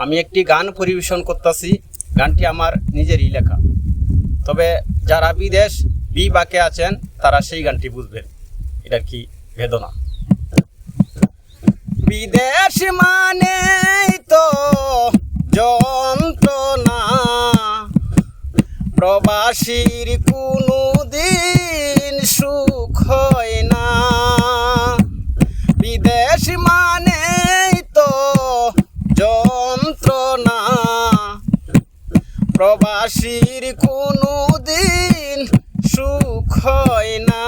আমি একটি গান পরিবেশন করতেছি। গানটি আমার নিজেরই লেখা, তবে যারা বিদেশ বিপাকে আছেন তারা সেই গানটি বুঝবেন এটার কি বেদনা। বিদেশ মানে তো যন্ত্রণা, প্রবাসীর কোনো দিন সুখ হয় না। বিদেশ মানে তো যন্ত্রণা, প্রবাসীর কোনো দিন সুখ হয় না।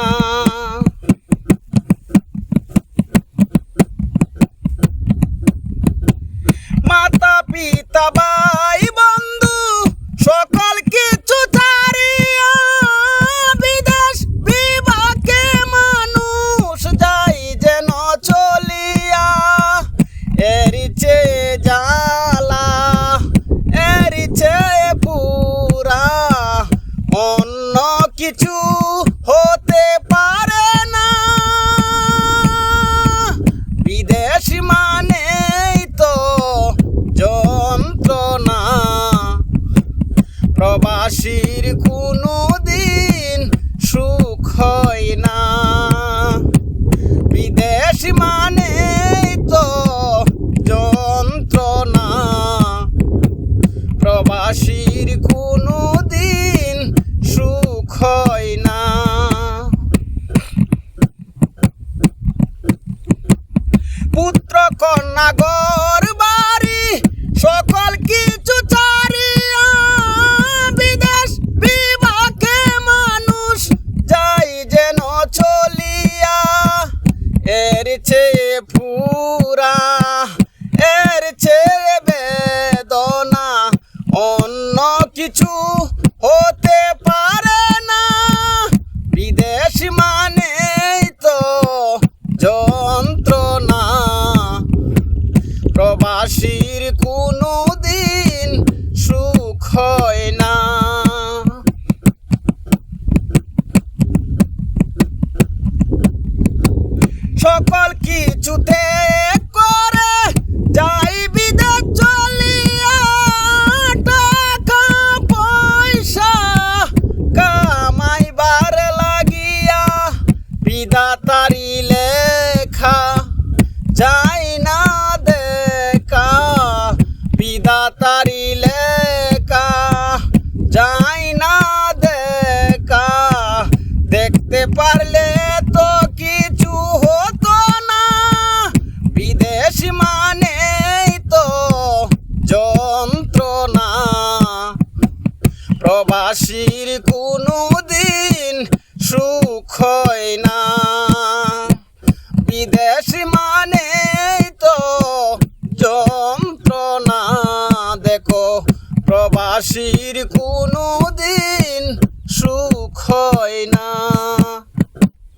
মাতা পিতা ভাই বন্ধু সকল কিছু ছাড়িয়া বিদেশ বিভাগে মানুষ যাই যেন চলিয়া। এর চেয়ে জ্বালা এর চেয়ে পুরা অন্য কিছু হতে পারে না। বিদেশ মানে তো যন্ত্রণা, প্রবাসীর কোনো দিন সুখ হয় না। বিদেশ মানে তো যন্ত্রণা, প্রবাসীর কোনো দিন সুখ হয় না। পুত্র কন্যা ঘর বাড়ি সকল কিছু ছাড়িয়া বিদেশ বিভাগে মানুষ যাই যেন চলিয়া। এর চেয়ে পুরা এর চেয়ে বেদনা অন্য কিছু হতে পারে না। বিদেশ মানে তো যন্ত্রণা, প্রবাসীর কোনো দিন সুখ হয় না। সকল কিছুতে করে যাই বিদেশ চলিয়া, টাকা পয়সা কামাইবার লাগিয়া। বিধাতারি লেখা যাই না দেখা, বিধাতারি লেখা যাই না দেখা। দেখতে পারলে তো কিছু হতো না। বিদেশ মানে তো যন্ত্রণা, প্রবাসীর কোনো দিন সুখ হয় না। বিদেশ মানে তো যন্ত্রণা, দেখো প্রবাসীর কোনো দিন সুখ হয় না।